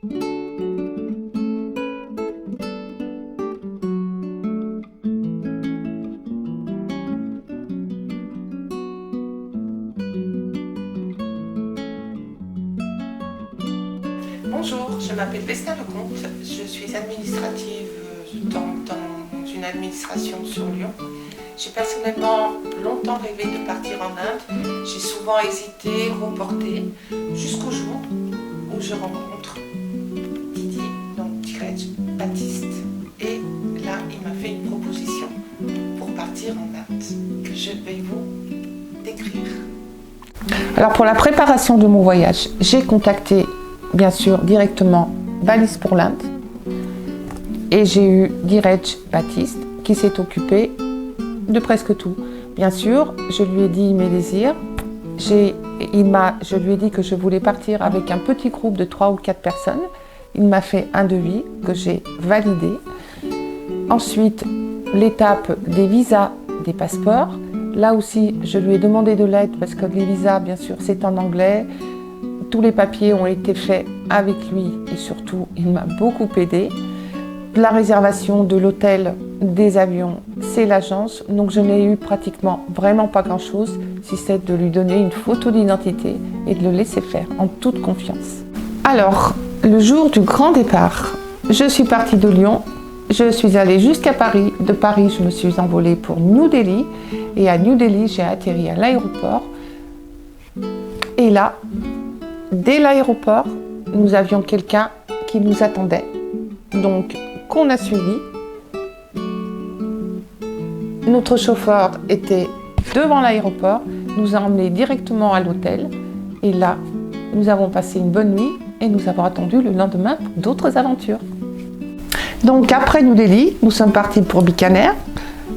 Bonjour, je m'appelle Vesna Lecomte, je suis administrative dans une administration sur Lyon. J'ai personnellement longtemps rêvé de partir en Inde. J'ai souvent hésité, reporté, jusqu'au jour où je rencontre Didi, donc Dhiraj Baptiste. Et là, il m'a fait une proposition pour partir en Inde, que je vais vous décrire. Alors pour la préparation de mon voyage, j'ai contacté bien sûr directement Valise pour l'Inde et j'ai eu Dhiraj Baptiste qui s'est occupé de presque tout. Bien sûr, je lui ai dit mes désirs, je lui ai dit que je voulais partir avec un petit groupe de 3 ou 4 personnes. Il m'a fait un devis que j'ai validé. Ensuite, l'étape des visas, des passeports. Là aussi, je lui ai demandé de l'aide parce que les visas, bien sûr, c'est en anglais. Tous les papiers ont été faits avec lui et surtout, il m'a beaucoup aidé. La réservation de l'hôtel, des avions, c'est l'agence. Donc je n'ai eu pratiquement vraiment pas grand-chose, si c'est de lui donner une photo d'identité et de le laisser faire en toute confiance. Alors, le jour du grand départ, je suis partie de Lyon. Je suis allée jusqu'à Paris. De Paris, je me suis envolée pour New Delhi. Et à New Delhi, j'ai atterri à l'aéroport. Et là, dès l'aéroport, nous avions quelqu'un qui nous attendait, donc qu'on a suivi. Notre chauffeur était devant l'aéroport, nous a emmenés directement à l'hôtel. Et là, nous avons passé une bonne nuit et nous avons attendu le lendemain pour d'autres aventures. Donc après New Delhi, nous sommes partis pour Bikaner.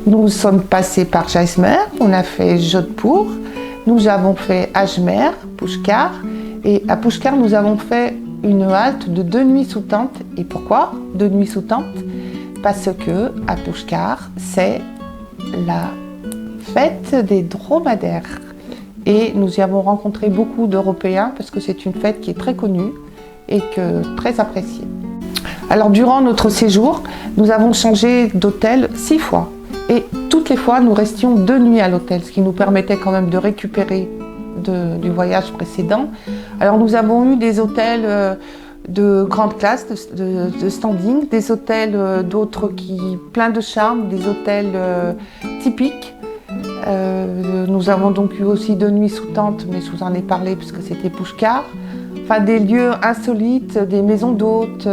Nous sommes passés par Jaisalmer, on a fait Jodhpur, nous avons fait Ajmer, Pushkar. Et à Pushkar, nous avons fait une halte de 2 nuits sous tente. Et pourquoi 2 nuits sous tente? Parce que à Pushkar, c'est la fête des dromadaires. Et nous y avons rencontré beaucoup d'Européens parce que c'est une fête qui est très connue et très appréciée. Alors durant notre séjour, nous avons changé d'hôtel 6 fois. Et toutes les fois, nous restions 2 nuits à l'hôtel, ce qui nous permettait quand même de récupérer du voyage précédent. Alors nous avons eu des hôtels de grande classe, de standing, des hôtels d'autres plein de charme, des hôtels typiques. Nous avons donc eu aussi 2 nuits sous tente, mais je vous en ai parlé puisque c'était Pushkar. Enfin des lieux insolites, des maisons d'hôtes,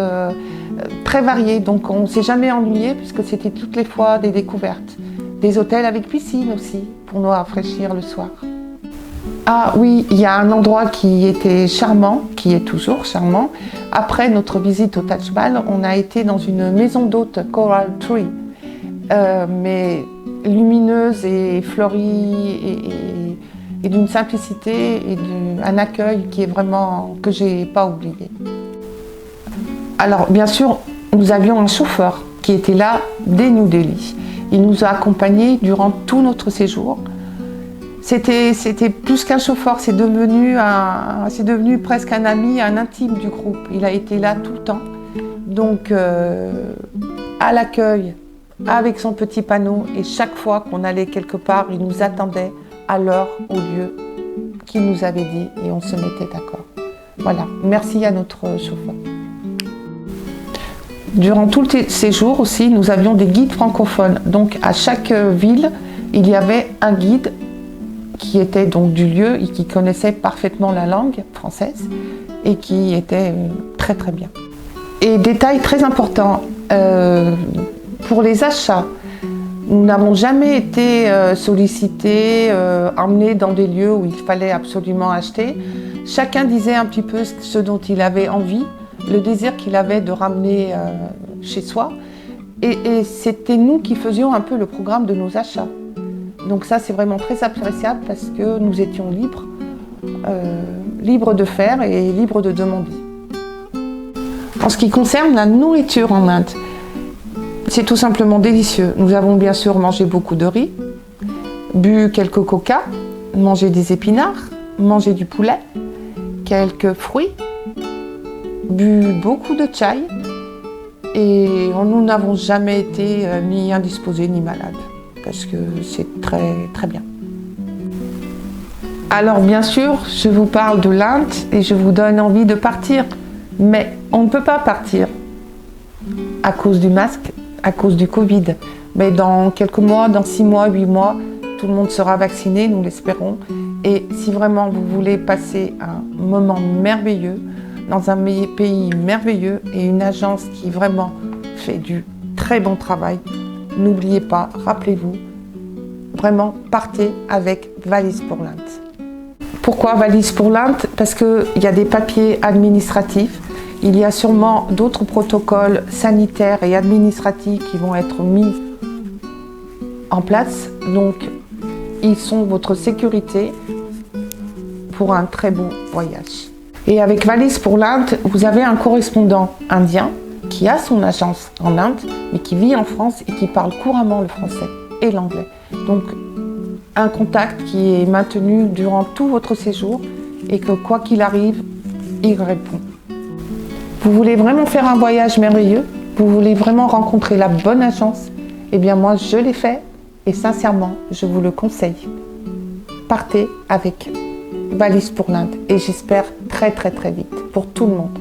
très variés. Donc on ne s'est jamais ennuyé puisque c'était toutes les fois des découvertes. Des hôtels avec piscine aussi, pour nous rafraîchir le soir. Ah oui, il y a un endroit qui était charmant, qui est toujours charmant. Après notre visite au Taj Mahal, on a été dans une maison d'hôtes Coral Tree, mais lumineuse et fleurie et d'une simplicité et un accueil qui est vraiment que j'ai pas oublié. Alors bien sûr, nous avions un chauffeur qui était là dès New Delhi. Il nous a accompagnés durant tout notre séjour. C'était plus qu'un chauffeur, c'est devenu presque un ami, un intime du groupe. Il a été là tout le temps. Donc à l'accueil, avec son petit panneau, et chaque fois qu'on allait quelque part, il nous attendait à l'heure, au lieu qu'il nous avait dit, et on se mettait d'accord. Voilà, merci à notre chauffeur. Durant tout le séjour aussi, nous avions des guides francophones. Donc à chaque ville, il y avait un guide qui était donc du lieu et qui connaissait parfaitement la langue française et qui était très très bien. Et détail très important, pour les achats, nous n'avons jamais été sollicités, emmenés dans des lieux où il fallait absolument acheter. Chacun disait un petit peu ce dont il avait envie, le désir qu'il avait de ramener chez soi. Et c'était nous qui faisions un peu le programme de nos achats. Donc ça, c'est vraiment très appréciable parce que nous étions libres, libres de faire et libres de demander. En ce qui concerne la nourriture en Inde, c'est tout simplement délicieux. Nous avons bien sûr mangé beaucoup de riz, bu quelques coca, mangé des épinards, mangé du poulet, quelques fruits, bu beaucoup de chai et nous n'avons jamais été ni indisposés ni malades parce que c'est très très bien. Alors bien sûr, je vous parle de l'Inde et je vous donne envie de partir, mais on ne peut pas partir à cause du masque, à cause du Covid. Mais dans quelques mois, dans 6 mois, 8 mois, tout le monde sera vacciné, nous l'espérons. Et si vraiment vous voulez passer un moment merveilleux, dans un pays merveilleux et une agence qui vraiment fait du très bon travail, n'oubliez pas, rappelez-vous, vraiment partez avec Valise pour l'Inde. Pourquoi Valise pour l'Inde? Parce qu'il y a des papiers administratifs, il y a sûrement d'autres protocoles sanitaires et administratifs qui vont être mis en place. Donc, ils sont votre sécurité pour un très beau voyage. Et avec Valise pour l'Inde, vous avez un correspondant indien qui a son agence en Inde, mais qui vit en France et qui parle couramment le français et l'anglais. Donc, un contact qui est maintenu durant tout votre séjour et que quoi qu'il arrive, il répond. Vous voulez vraiment faire un voyage merveilleux? Vous voulez vraiment rencontrer la bonne agence? Eh bien moi, je l'ai fait et sincèrement, je vous le conseille. Partez avec Valise pour l'Inde et j'espère très très très vite pour tout le monde.